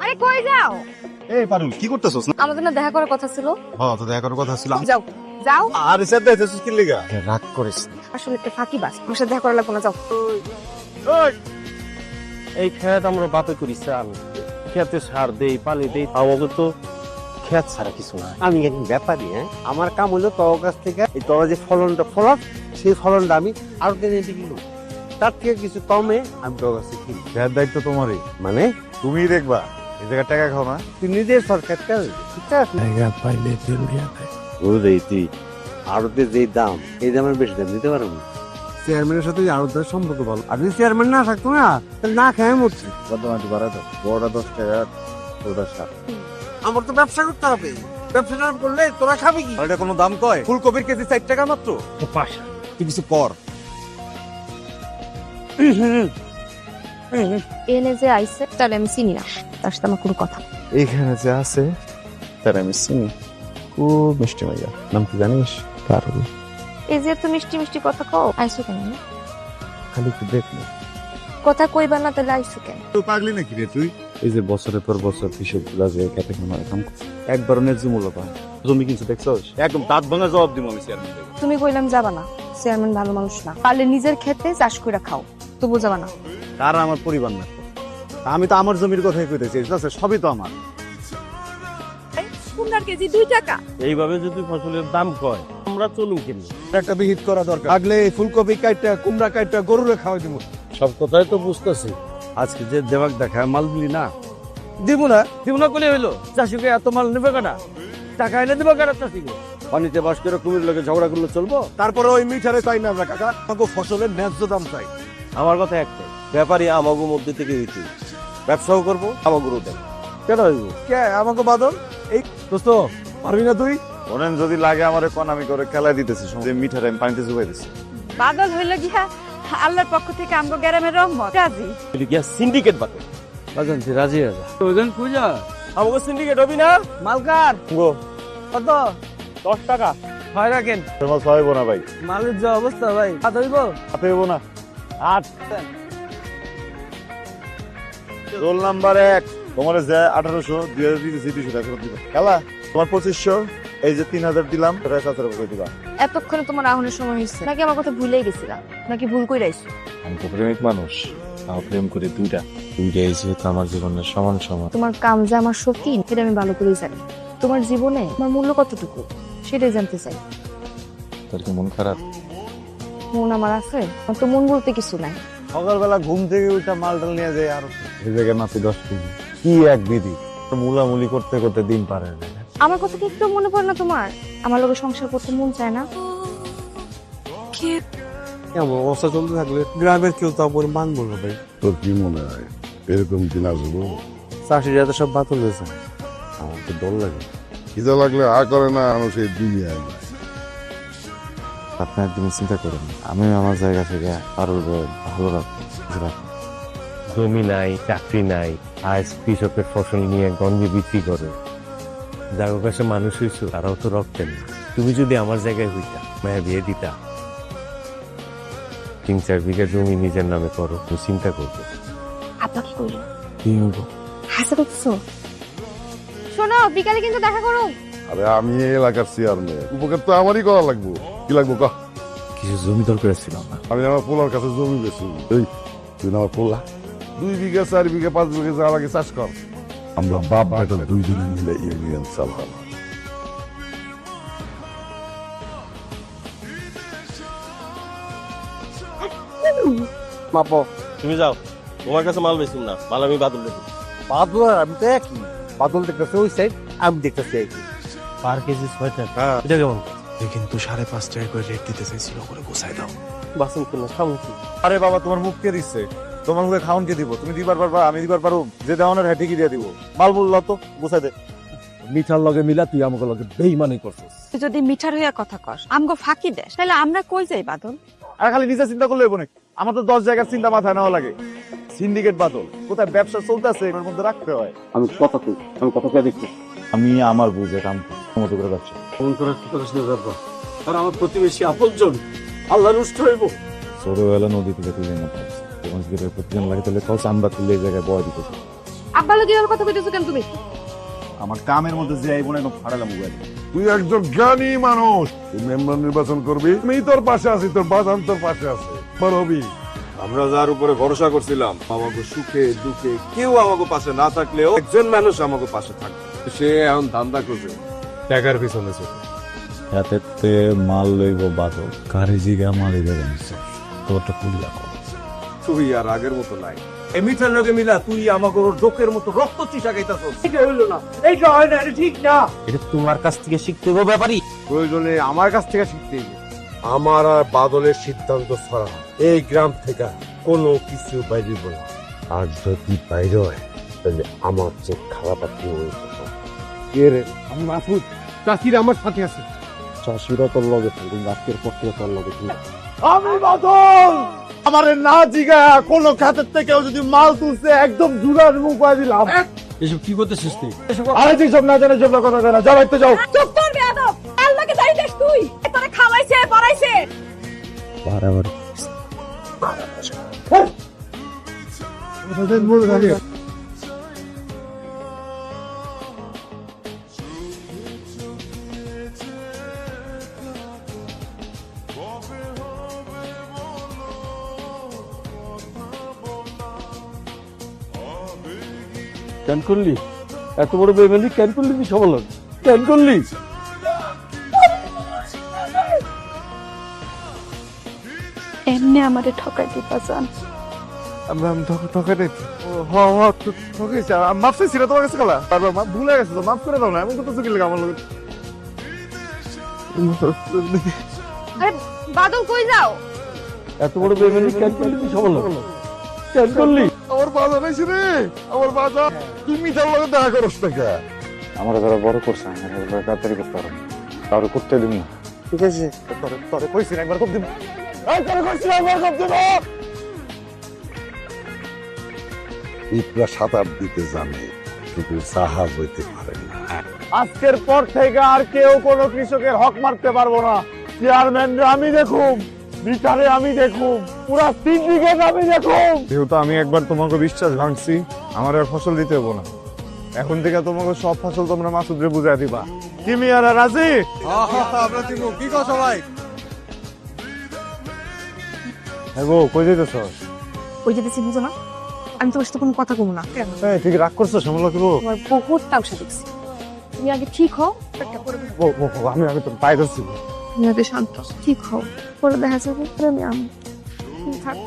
আরে কই যাও? এই পারুল কি করতেছস না? আমাদের না দেখা করার কথা ছিল। হ্যাঁ তো দেখা করার কথা ছিল। যাও যাও। আরে স্যার দেখতেছস কি লিগা? রাগ করিস না। আসলে একটা ফাঁকি বাস, আমার সাথে দেখা করা লাগবে না, যাও। ওই এই খেত আমরা বাপে করি চাল, খেতে সার দেই, পানি দেই, আমাকে তো খেত ছাড়া কিছু না। আমি একজন ব্যাপারী, আমার কাম হলো তোর কাছ থেকে এই তোরা যে ফলনটা ফলাস সেই ফলনটা আমি আরো টেনে বিক্রি করবো, তার থেকে কিছু কমে আমি তোর কাছে কিনি। এর দায়িত্ব তোমারই। মানে তুমিই দেখবা এই জায়গা টাকা খাও না। তুই নিজের সরকার বুঝলি, তুই আড়তে যে দাম এই দামের বেশি দাম দিতে পারবো না। চেয়ারম্যানের সাথে আড়তের সম্পর্ক ভালো, আর যদি চেয়ারম্যান না থাকতো না তাহলে না খেয়ে মরছি। বর্তমান একটু বাড়াই দাও। বড়টা 10 টাকা, ওটা 7। আমার তো ব্যবসা করতে হবে, ব্যবসা না করলে তোরা খাবি কি? আর এটা কোনো দাম কয়? ফুলকপির কেজি 4 টাকা মাত্র। পাশা তুই কিছু কর। এনে যে আইছে তাহলে আমি চিনি না, তার সাথে আমার কোনো কথা। এইখানে যে আছে তার আমি চিনি। খুব মিষ্টি মাইয়া। নাম কি জানিস? পারুল। এই যে এত মিষ্টি মিষ্টি কথা কও, আইছো কেন? খালি একটু দেখলো। কথা কইবা না তাহলে আইছো কেন? তুই পাগলি নাকি রে তুই? এই যে বছরের পর বছর কৃষক গুলা যে খেতে খামার কাম করছে, একবার ন্যায্য মূল্য পায়। জমি কিনছে দেখছস? একদম দাঁত ভাঙা জবাব দিব আমি চেয়ারম্যান। তুমি কইলাম যাবা না, চেয়ারম্যান ভালো মানুষ না, পারলে নিজের খেতে চাষ করে খাও, তবু যাবা না। তারা আমার পরিবার না। আমি তো আমার জমির কথাই কইতেছি, সবই তো আমার। কুমড়ার কেজি 2 টাকা। এইভাবে যদি ফসলের দাম কয় আমরা চলুন কিনি। একটা বিহিত করা দরকার, আগলে ফুলকপি কাইটা কুমড়া কাইটা গরুরে খাওয়াই দিব। সব কথাই তো বুঝতেছি, আজকে যে দেবাক দেখায় মাল দিলি না, দিব না করলে হইলো। চাষিকে এত মাল নেবে কেনা, টাকা এনে দেবো কেনা চাষিকে? পানিতে বাস করে কুমির লোকে ঝগড়া করলে চলবো? তারপরে ওই মিঠারে চাই না আমরা কাকা, আমাকে ফসলের ন্যায্য দাম চাই। আমার কথা একটাই, ব্যাপারী আমাগো মধ্যে থেকে হইতে ব্যবসাও করবো, আমাগোরও দেব। কেন হইব? কে আমাকে বাদল? এই দোস্ত পারবি না তুই? বলেন যদি লাগে আমারে কোন আমি করে খেলা দিতেছি, যে মিঠার আমি পানিতে জুবাই দিছি। বাদল হইল গিয়া আল্লাহর পক্ষ থেকে আমগো গ্রামের রহমত। রাজি এটা কি সিন্ডিকেট বাতো? বাজান তুই রাজি রাজা ওইজন পূজা আমাগো সিন্ডিকেট হবি না? মালকার গো কত? 10 টাকা হয় রাখেন। তোমার সবাই বোনা ভাই। মালের যা অবস্থা ভাই, হাত হইব? হাতে হইব না। 8 রোল নাম্বার 1 তোমার যে 1800 দিতেছি 200 টাকা দিবা। খেলা তোমার 2500, এই যে 3000 দিলাম, 7000 টাকা দিবা। এতক্ষণে তোমার আহনের সময় হয়েছে নাকি আমার কথা ভুলেই গেছিলা, নাকি ভুল কইরা আইছো? আমি তো প্রেমিক মানুষ, আমার প্রেম করে দুইটাই যেহেতু আমার জীবনের সমান সমান। তোমার কাম যে আমার শক্তি সেটা আমি ভালো করেই জানি। তোমার জীবনে আমার মূল্য কতটুকু সেটাই জানতে চাই। তোর কি মন খারাপ? মন আমার আছে, আমার তো মন বলতে কিছু নাই। সকালবেলা ঘুম থেকে উঠে মালটাল নিয়ে যায়, আর এই জায়গায় মাত্র 10 কেজি। কি এক বিধি! মুলামুলি করতে করতে দিন পার হয়ে যায়। আমার কথা কি একটু মনে পড়ে না তোমার? আমার লোকের সংসার করতে মন চায় না। এমন অবস্থা চলতে থাকলে গ্রামের কেউ তো আমার মানবো না ভাই। তোর কি মনে হয় এরকম দিন আসবো? চাষিরা তো সব বাতিল হয়েছে, আমার তো ডর লাগে। খিদে লাগলে আ করে না, মানুষ এই দুনিয়ায় না। আপনি একদম চিন্তা করেন, আমি আমার জায়গা থেকে আরো ভালো রাখবো। জমি নাই, চাকরি নাই, আজ কৃষকের ফসল নিয়ে গঞ্জে বিক্রি করে। যার কাছে মানুষ হইছো তারাও তো রক্তেন না। তুমি যদি আমার জায়গায় হইতা, মায়ের বিয়ে দিতা, 3-4 বিঘা জমি নিজের নামে করো, তুমি চিন্তা করবে। আপা কি কইলো? কি হইবো? হাসা করছো? শোনো, বিকালে কিন্তু দেখা করো। আরে আমি এই এলাকার চেয়ারম্যান, উপকার তো আমারই করা লাগবো। কি লাগবো কহ? কিছু জমি দরকার ছিল না। আমি আমার পোলার কাছে জমি বেশি। এই তুই না আমার পোলা, 2 বিঘা 4 বিঘা 5 বিঘা যা লাগে চাষ কর। আমরা বাপ বেটা 2 জনে মিলে ইউনিয়ন চালাম। মাপো তুমি যাও, তোমার কাছে মাল বেচুম না, মাল আমি বাদল দেবো। বাদল আর আমি তো একই। বাদল দেখতেছে ওই সাইড, আমি দেখতেছি একই। পার কেজি 6 টাকা। এটা কেমন? কিন্তু 5.5 টাকা করে রেট দিতে চাইছিল, করে গোছাই দাও। বাসন কিনা খামু কি? আরে বাবা, তোমার মুখ কে দিচ্ছে? তোমার মুখে খাওন কে দিব? তুমি দিবার পারবা, আমি দিবার পারো? যে দেওয়ানের হ্যাঁ ঠিকই দিয়ে দিব। মাল বললো তো গুছাই দে। মিঠার লগে মিলা তুই আমাকে লগে বেইমানি করছিস। তুই যদি মিঠার হইয়া কথা কস, আমগো ফাঁকি দেস, তাহলে আমরা কই যাই বাদল? আর খালি নিজে চিন্তা করলে হইব নাকি? আমার তো 10 জায়গার চিন্তা মাথায় নেওয়া লাগে। সিন্ডিকেট বাদল কোথায় ব্যবসা চলতেছে এর মধ্যে রাখতে হয়। আমি কথা কই, আমি কথা কে দেখছি। আমি আমার বুঝে কাম মতো করে ব্যবসা। ফোন করার কি কথা শুনে যাবো? আর আমার প্রতিবেশী আপনজন আল্লাহ রুষ্ট হইব। ছোটবেলা নদী থেকে তুলে না পাচ্ছি, প্রতিদিন লাগে তাহলে কস আমরা তুলে এই জায়গায় বয় দিতেছি। আব্বা লাগি আর কথা কইতেছো কেন তুমি? আমার কামের মধ্যে যে আইব না একদম ফাড়ালাম মোবাইল। তুই একজন জ্ঞানী মানুষ, তুই মেম্বার নির্বাচন করবি, আমি তোর পাশে আছি, তোর বাজান তোর পাশে আছে, বড় হবি। আমরা যার উপরে ভরসা করছিলাম, আমাকে সুখে দুঃখে কেউ আমাকে পাশে না থাকলেও একজন মানুষ আমাকে পাশে থাকবে। সে এখন ধান্দা করবে টাকার পিছনে চলে। হাতে মাল লইব বাদল, কারে জিগা মালি দেবেন তোরটা কুলিয়া কর। তুই আর আগের মতো নাই। এই মিঠার লগে মিলা তুই আমাকে ডোকের মতো রক্ত চিশা গাইতাছস। এটা হইলো না, এইটা হয় না, এটা ঠিক না। এটা তোমার কাছ থেকে শিখতে হবে ব্যাপারই। প্রয়োজনে আমার কাছ থেকে শিখতে হবে। আমার আর বাদলের সিদ্ধান্ত ছাড়া এই গ্রাম থেকে কোনো কিছু বাইরিব না। আর যদি বাইরে হয় তাহলে আমার যে খারাপ আপনি কে রে? আমি মাহফুজ, চাষিরা আমার সাথে আছে। চাষিরা তোর লগে থাকবে, আজকের পর থেকে তোর লগে থাকবে। আমি বাদল, আমারে না জিগা কোন খাতের থেকে যদি মাল তুলছে একদম জুগার মুখ করে দিলাম। এসব কি করতেছিস তুই? আরে তুই সব না জানে সব কথা জানা, যাও একটু যাও। চুপ কর বেয়াদব, আর লাগে যাইতেছ তুই। তোরে খাওয়াইছে পড়াইছে। বারবার কেন করলি? এত বড় বেমানি কেন করলি? তুই সবল কেন করলি? এমনি আমারে ঠকাই দিবা জান। আমরা ঠকে নাই। ঠকেছি, মাফ চাইছি না তোমার কাছে কলা। বারবার মাফ ভুলে গেছে তো, মাফ করে দাও না। এমন করতেছো কি লাগে আমার লগে? আরে বাদল কই যাও? এত বড় বেমানি কেন করলি? তুই সবল কেন করলি? আমার বাজান আইছে রে, আমার বাজান। তুই মিঠার লগে দেখা করস না কে? আমার যারা বড় করছে আমার তাড়াতাড়ি করতে পারো, কারো করতে দিব না। ঠিক আছে, তোরে কইছি না একবার করতে দিব। তোরে কইছি না একবার করতে দিব। ইপরা সাঁতার দিতে জানে, কিন্তু জাহাজ হইতে পারে না। আজকের পর থেকে আর কেউ কোনো কৃষকের হক মারতে পারবো না। চেয়ারম্যানরে আমি দেখুম, বিচারে আমি দেখুম, পুরা 3 বিঘে আমি দেখুম। যেহেতু আমি একবার তোমাকে বিশ্বাস ভাঙছি, আমার আর ফসল দিতে হবো না। এখন থেকে তোমাকে সব ফসল তোমরা মাসুদরে বুঝাই দিবা। কি মিয়ারা রাজি? আমরা দিব। কি কও সবাই? হ্যাঁ গো, কই যাইতেছ? ওই যেতেছি বুঝো না, আমি তোমার সাথে কোনো কথা কমু না। কেন? এই ঠিক রাগ করছো সমলা করবো? তোমার বহুত তামসা দেখছি। তুমি আগে ঠিক হও, একটা করে আমি আগে তোর পায়ে ধরছি। তুমি আগে শান্ত ঠিক হও, পরে দেখা যাবে। আমি থাক।